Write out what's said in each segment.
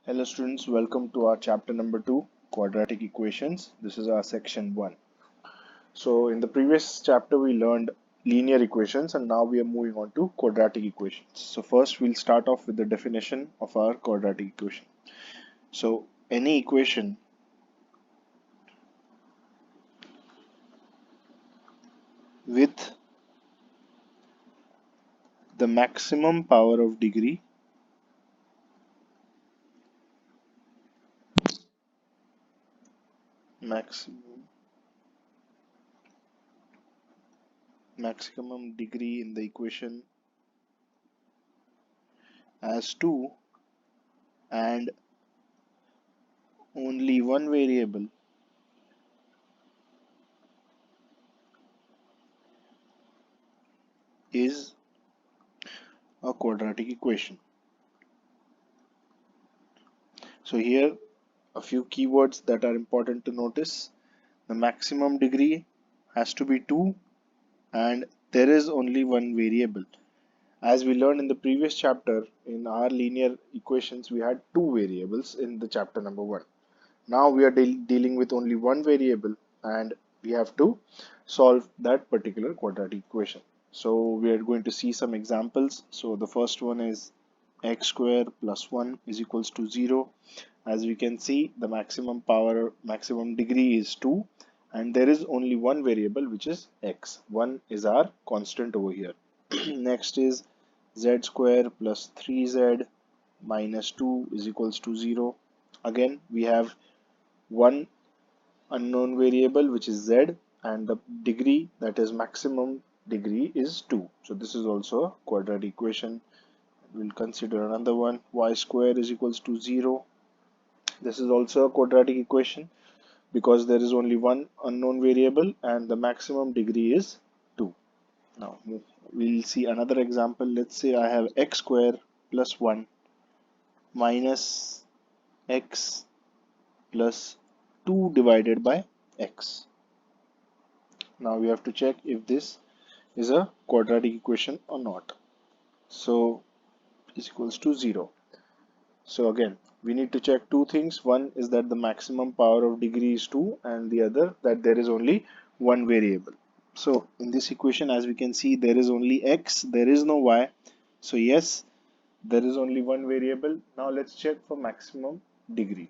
Hello students, welcome to our chapter number 2, Quadratic Equations. This is our section 1. So in the previous chapter we learned linear equations and now we are moving on to quadratic equations. So first we'll start off with the definition of our quadratic equation. So any equation with the maximum power of degree maximum maximum degree in the equation as 2 and only one variable is a quadratic equation. So here a few keywords that are important to notice. The maximum degree has to be 2 and there is only one variable. As we learned in the previous chapter, in our linear equations, we had two variables in the chapter number 1. Now we are dealing with only one variable and we have to solve that particular quadratic equation. So we are going to see some examples. So the first one is x square plus 1 is equals to 0. As we can see, the maximum degree is 2 and there is only one variable which is x. 1 is our constant over here. Next is z square plus 3z minus 2 is equals to 0. Again, we have one unknown variable which is z and the degree, that is maximum degree, is 2. So this is also a quadratic equation. We'll consider another one, y square is equals to 0. This is also a quadratic equation because there is only one unknown variable and the maximum degree is 2. Now we'll see another example. Let's say I have x square plus 1 minus x plus 2 divided by x. Now we have to check if this is a quadratic equation or not. So is equals to 0. So again, we need to check two things. One is that the maximum power of degree is 2 and the other that there is only one variable. So in this equation, as we can see, there is only x, there is no y. So yes, there is only one variable. Now let's check for maximum degree.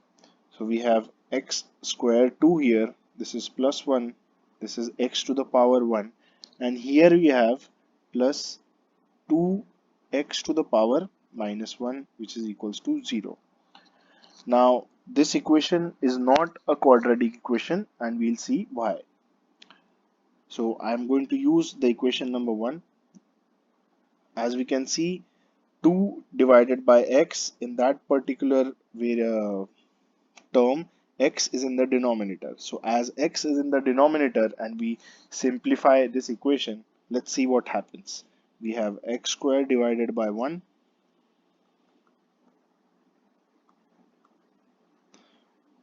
So we have x square 2 here. This is plus 1. This is x to the power 1. And here we have plus 2x to the power minus 1, which is equals to 0. Now this equation is not a quadratic equation and we'll see why. So I'm going to use the equation number 1. As we can see, 2 divided by x, in that particular term, x is in the denominator. So as x is in the denominator and we simplify this equation, let's see what happens. We have x squared divided by 1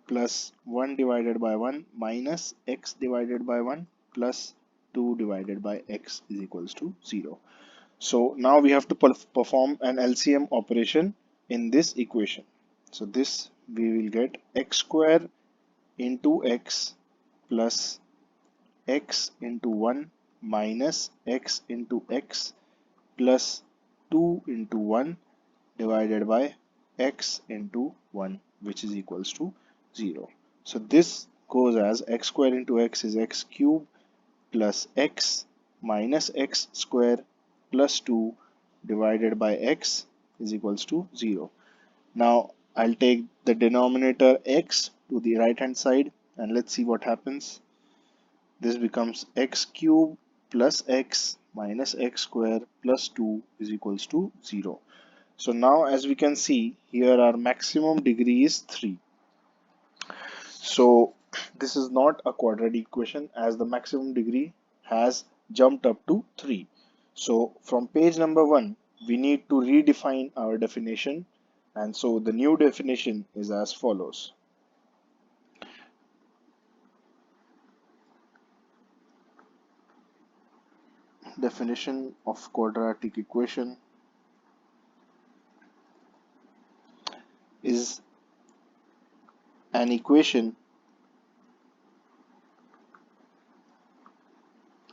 plus 1 divided by 1 minus x divided by 1 plus 2 divided by x is equals to 0. So now we have to perform an LCM operation in this equation. So this we will get x square into x plus x into 1 minus x into x plus 2 into 1 divided by x into 1, which is equals to 0. So this goes as x square into x is x cube plus x minus x square plus 2 divided by x is equals to 0. Now I'll take the denominator x to the right hand side and let's see what happens. This becomes x cube plus x minus x square plus 2 is equals to 0. So now as we can see here, our maximum degree is 3. So this is not a quadratic equation as the maximum degree has jumped up to 3. So from page number 1 we need to redefine our definition, and so the new definition is as follows. Definition of quadratic equation is an equation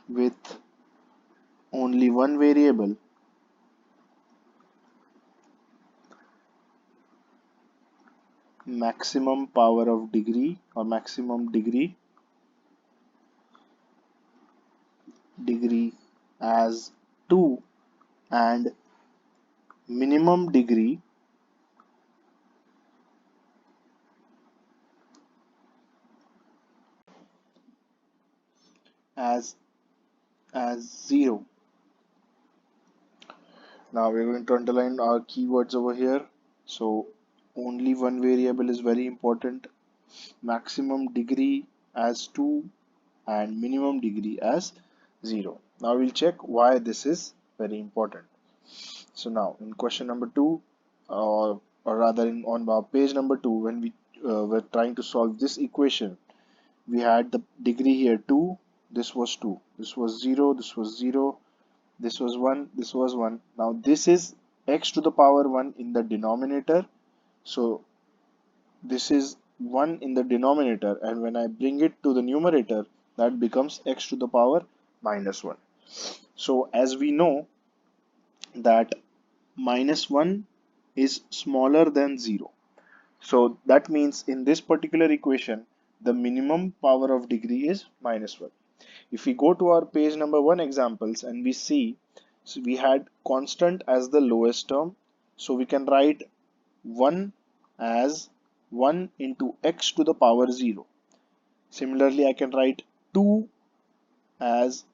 with only one variable maximum power of degree or maximum degree as 2 and minimum degree as 0. Now we're going to underline our keywords over here. So only one variable is very important, maximum degree as 2 and minimum degree as 0. Now we'll check why this is very important. So now in question number 2, or rather on our page number 2, when we were trying to solve this equation, we had the degree here 2, this was 2, this was 0, this was 0, this was 1, this was 1. Now this is x to the power 1 in the denominator. So this is 1 in the denominator, and when I bring it to the numerator, that becomes x to the power minus 1. So as we know that minus 1 is smaller than 0. So that means in this particular equation, the minimum power of degree is minus 1. If we go to our page number 1 examples and we see, so we had constant as the lowest term. So we can write 1 as 1 into x to the power 0. Similarly, I can write 2 as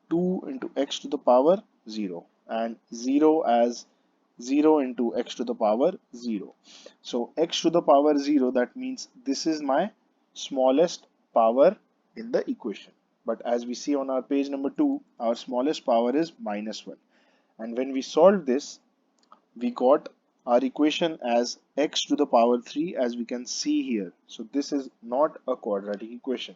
2 into x to the power 0 and 0 as 0 into x to the power 0. So x to the power 0, that means this is my smallest power in the equation. But as we see on our page number 2, our smallest power is minus 1. And when we solve this, we got our equation as x to the power 3, as we can see here. So this is not a quadratic equation.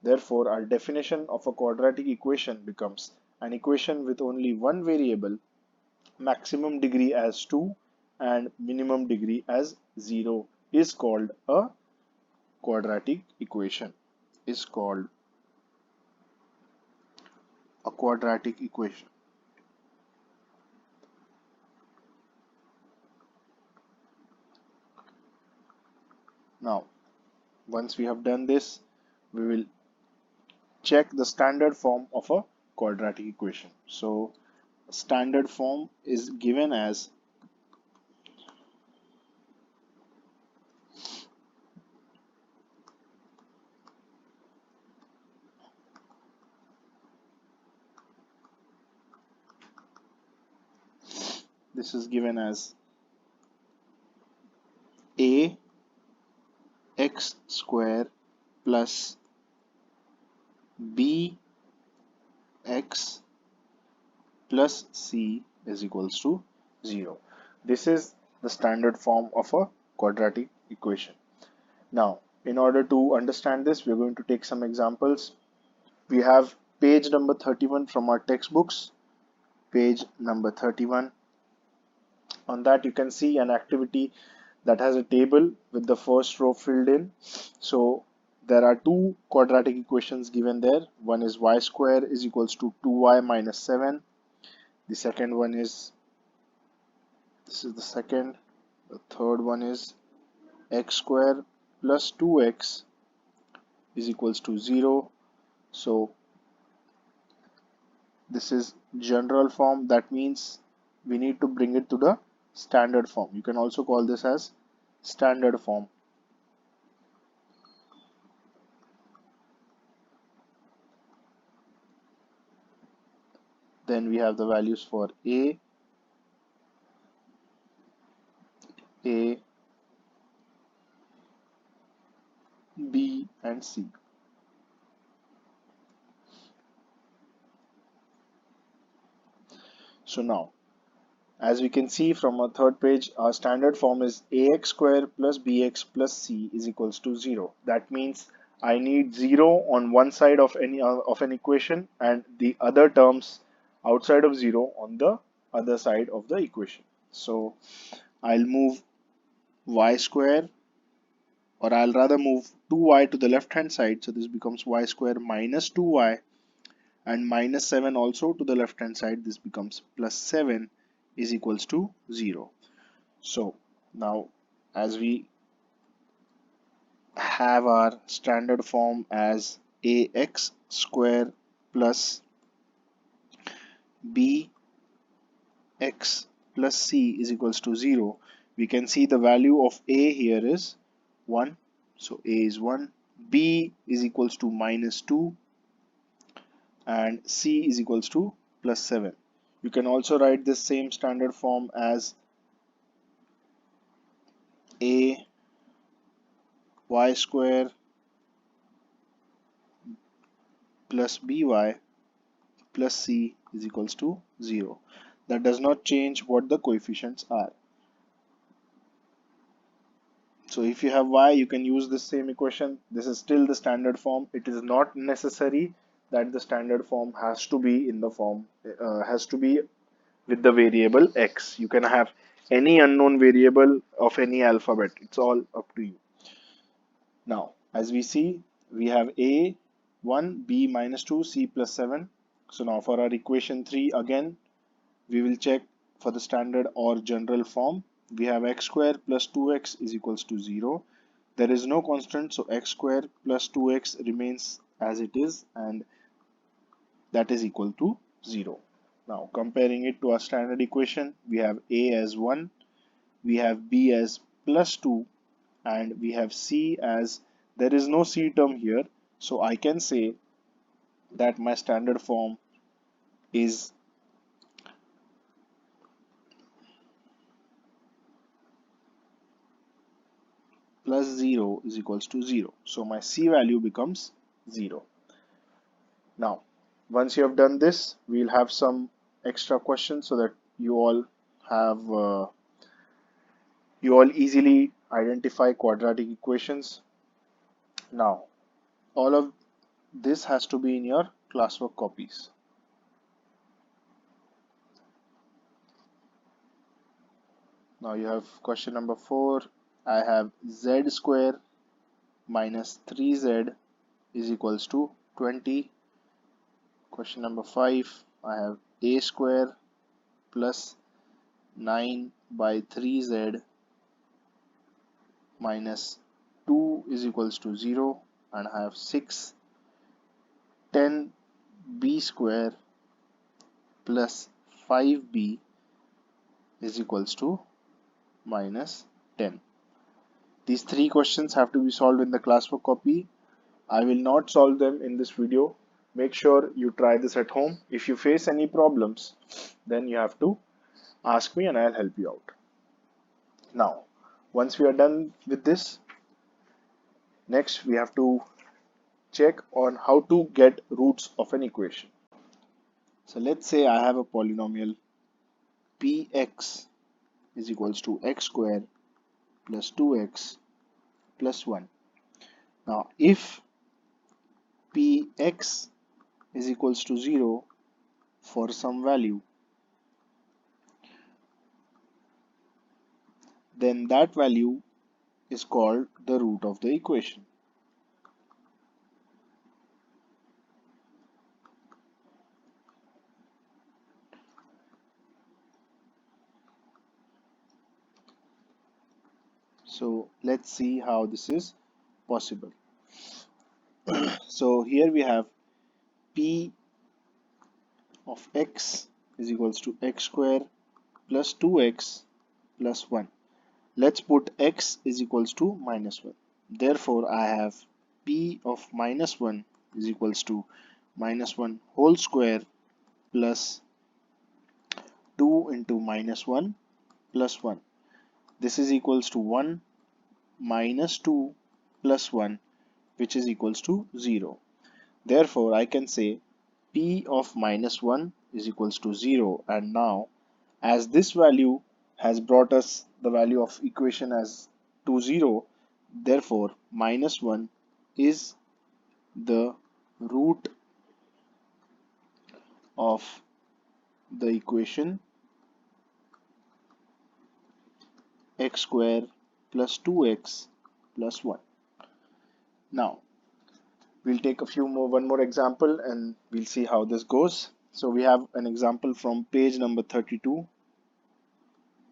Therefore, our definition of a quadratic equation becomes an equation with only one variable, maximum degree as 2 and minimum degree as 0 is called a quadratic equation. Is called a quadratic equation. Now, once we have done this, we will check the standard form of a quadratic equation. So standard form is given as a x square plus b x plus c is equals to 0. This is the standard form of a quadratic equation. Now, in order to understand this, we're going to take some examples. We have page number 31 from our textbooks. Page number 31. On that, you can see an activity that has a table with the first row filled in. So there are two quadratic equations given there. One is y square is equals to 2y minus 7. The second one is, this is the second. The third one is x square plus 2x is equals to 0. So this is general form. That means we need to bring it to the standard form. You can also call this as standard form. Then we have the values for a, b and c. So now, as we can see from our third page, our standard form is ax square plus bx plus c is equals to 0. That means I need 0 on one side of an equation and the other terms outside of 0 on the other side of the equation. So I'll move y square or I'll rather move 2y to the left hand side. So this becomes y square minus 2y, and minus 7 also to the left hand side. This becomes plus 7 is equals to 0. So now, as we have our standard form as ax square plus bx plus c is equals to 0, we can see the value of a here is 1. So a is 1, b is equals to minus 2, and c is equals to plus 7. You can also write this same standard form as a y square plus by plus c is equals to 0. That does not change what the coefficients are. So if you have y, you can use this same equation. This is still the standard form. It is not necessary that the standard form has to be in the form, has to be with the variable x. You can have any unknown variable of any alphabet. It's all up to you. Now, as we see, we have a 1, b minus 2, c plus 7. So now for our equation 3, again, we will check for the standard or general form. We have x square plus 2x is equals to 0. There is no constant, so x square plus 2x remains as it is, and that is equal to 0. Now comparing it to our standard equation, we have a as 1, we have b as plus 2, and we have c as, there is no c term here, so I can say that my standard form is plus 0 is equals to 0. So my c value becomes 0. Now, once you have done this, we'll have some extra questions so that you all have you all easily identify quadratic equations. Now, all of this has to be in your classwork copies. Now you have question number 4. I have z square minus 3z is equals to 20. Question number 5. I have a square plus 9 by 3z minus 2 is equals to 0, and I have 6. 10b square plus 5b is equals to minus 10. These three questions have to be solved in the classwork copy. I will not solve them in this video. Make sure you try this at home. If you face any problems, then you have to ask me and I'll help you out. Now, once we are done with this, next we have to check on how to get roots of an equation. So let's say I have a polynomial px is equals to x square plus 2x plus 1. Now, if px is equals to 0 for some value, then that value is called the root of the equation. So let's see how this is possible. So here we have p of x is equals to x square plus 2x plus 1. Let's put x is equals to minus 1. Therefore, I have p of minus 1 is equals to minus 1 whole square plus 2 into minus 1 plus 1. This is equals to 1 minus 2 plus 1, which is equals to 0. Therefore, I can say p of minus 1 is equals to 0, and now as this value has brought us the value of equation as to 0, therefore minus 1 is the root of the equation x square plus 2x plus 1. Now we'll take one more example and we'll see how this goes. So we have an example from page number 32.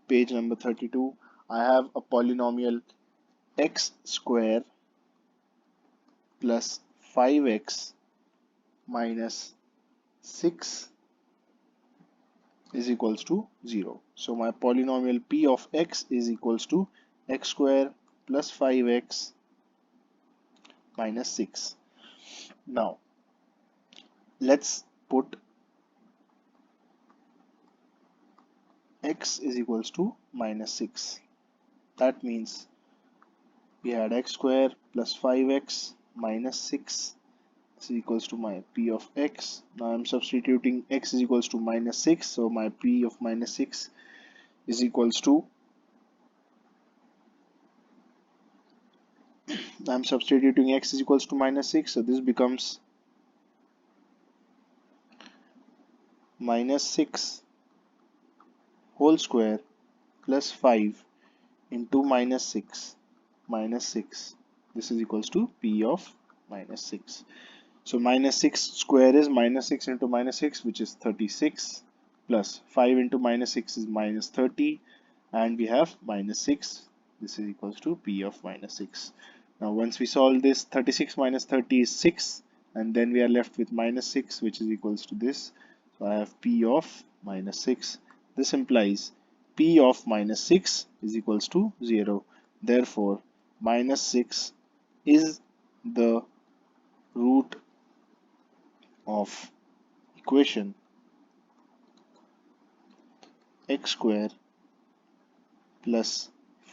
Page number 32. I have a polynomial x square plus 5x minus 6 is equals to 0. So my polynomial p of x is equals to x square plus 5x minus 6. Now let's put x is equals to minus 6. That means we had x square plus 5x minus 6 is equals to my p of x. Now I'm substituting x is equals to minus 6, so my p of minus 6 is equals to, I'm substituting x is equals to minus 6, so this becomes minus 6 whole square plus 5 into minus 6 minus 6. This is equals to p of minus 6. So minus 6 square is minus 6 into minus 6, which is 36, plus 5 into minus 6 is minus 30, and we have minus 6. This is equals to p of minus 6. Now once we solve this, 36 minus 30 is 6, and then we are left with minus 6, which is equals to this. So I have p of minus 6. This implies p of minus 6 is equals to 0. Therefore, minus 6 is the root of equation x square plus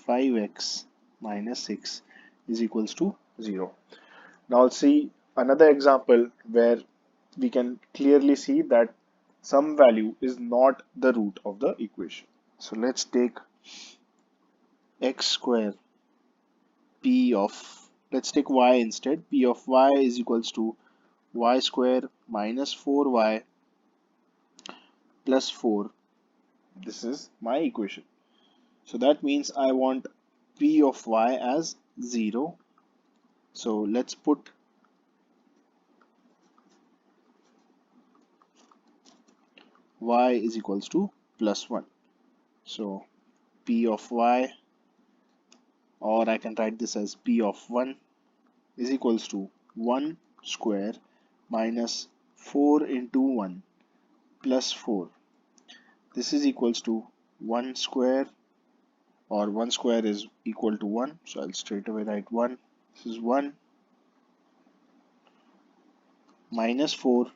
5x minus 6 is equals to 0. Now I'll see another example where we can clearly see that some value is not the root of the equation. So let's take x square p of, let's take y instead. P of y is equals to y square minus 4y plus 4. This is my equation. So that means I want p of y as 0. So let's put y is equals to plus 1. So p of y, or I can write this as p of 1, is equals to 1 square minus 4 into 1 plus 4. This is equals to 1 square, or 1 square is equal to 1. So I'll straight away write 1. This is 1 minus 4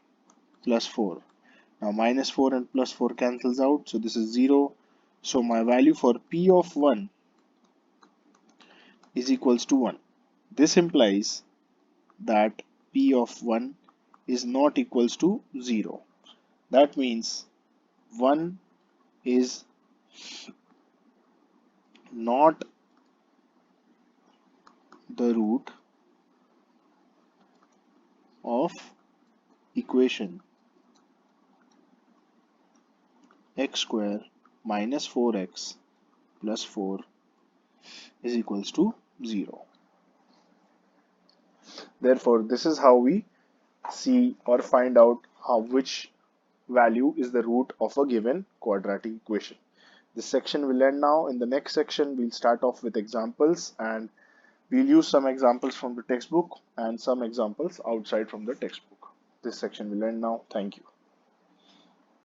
plus 4. Now minus 4 and plus 4 cancels out. So this is 0. So my value for p of 1 is equals to 1. This implies that p of 1 is not equals to 0. That means 1 is not the root of equation x square minus 4x plus 4 is equals to 0. Therefore, this is how we see or find out which value is the root of a given quadratic equation. This section will end now. In the next section, we'll start off with examples, and we'll use some examples from the textbook and some examples outside from the textbook. This section will end now. Thank you.